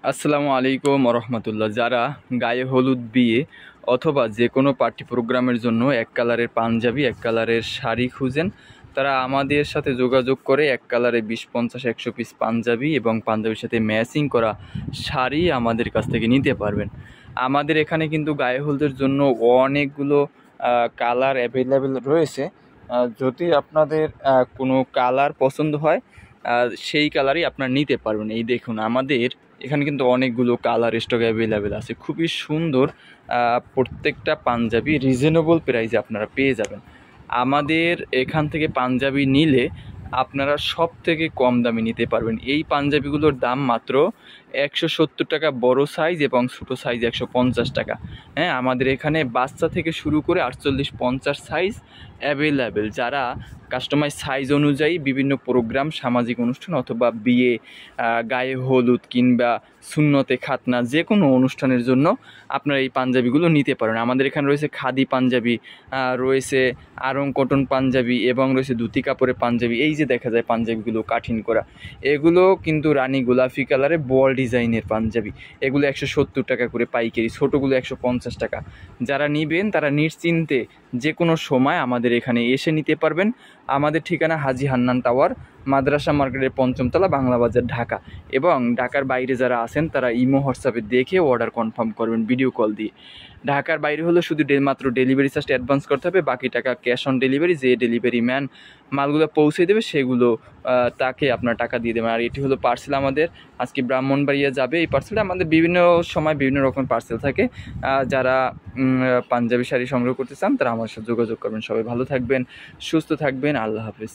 আসসালামু আলাইকুম রহমতুল্লাহ। যারা গায়ে হলুদ বিয়ে অথবা যে কোনো পার্টি প্রোগ্রামের জন্য এক কালারের পাঞ্জাবি এক কালারের শাড়ি খুঁজেন, তারা আমাদের সাথে যোগাযোগ করে এক কালারে 20-50-100 পিস পাঞ্জাবি এবং পাঞ্জাবির সাথে ম্যাচিং করা শাড়ি আমাদের কাছ থেকে নিতে পারবেন। আমাদের এখানে কিন্তু গায়ে হলুদের জন্য অনেকগুলো কালার অ্যাভেলেবেল রয়েছে। যদি আপনাদের কোনো কালার পছন্দ হয় সেই কালারই আপনারা নিতে পারবেন। এই দেখুন, আমাদের এখানে কিন্তু অনেকগুলো কালার স্টক অ্যাভেলেবেল আছে। খুবই সুন্দর প্রত্যেকটা পাঞ্জাবি রিজনেবল প্রাইসে আপনারা পেয়ে যাবেন। আমাদের এখান থেকে পাঞ্জাবি নিলে আপনারা সব থেকে কম দামে নিতে পারবেন। এই পাঞ্জাবিগুলোর দাম মাত্র 170 টাকা বড় সাইজ এবং ছোটো সাইজ 150 টাকা। হ্যাঁ, আমাদের এখানে বাচ্চা থেকে শুরু করে 48-50 সাইজ অ্যাভেলেবেল। যারা কাস্টমাইজ সাইজ অনুযায়ী বিভিন্ন প্রোগ্রাম, সামাজিক অনুষ্ঠান অথবা বিয়ে, গায়ে হলুদ কিংবা সুন্নতে খাতনা যে কোনো অনুষ্ঠানের জন্য আপনারা এই পাঞ্জাবিগুলো নিতে পারেন। আমাদের এখানে রয়েছে খাদি পাঞ্জাবি, রয়েছে আরং কটন পাঞ্জাবি এবং রয়েছে ধুতি কাপড়ের পাঞ্জাবি। এই যে দেখা যায় পাঞ্জাবিগুলো কাঠিন করা, এগুলো কিন্তু রানী গোলাপি কালারে বল ডিজাইনের পাঞ্জাবি। এগুলো 170 টাকা করে পাইকারি, ছোটোগুলো 150 টাকা। যারা নেবেন তারা নিশ্চিন্তে যে কোনো সময় আমাদের এখানে এসে নিতে পারবেন। আমাদের ঠিকানা হাজী হান্নান টাওয়ার, মাদ্রাসা মার্কেটের 5ম তলা, বাংলা বাজার, ঢাকা। এবং ঢাকার বাইরে যারা আছেন তারা ইমো হোয়াটসঅ্যাপে দেখে অর্ডার কনফার্ম করবেন ভিডিও কল দিয়ে। ঢাকার বাইরে হলে শুধু মাত্র ডেলিভারি চার্জটা অ্যাডভান্স করতে হবে, বাকি টাকা ক্যাশ অন ডেলিভারি। যে ডেলিভারি ম্যান মালগুলো পৌঁছে দেবে সেগুলো তাকে আপনার টাকা দিয়ে দেবেন। আর এটি হলো পার্সেল আমাদের আজকে ব্রাহ্মণবাড়িয়া যাবে। এই পার্সেলটা আমাদের বিভিন্ন সময় বিভিন্ন রকম পার্সেল থাকে। যারা পাঞ্জাবি শাড়ি সংগ্রহ করতে চান তারা আমার সাথে যোগাযোগ করবেন। সবাই ভালো থাকবেন, সুস্থ থাকবেন। আল্লাহ হাফেজ।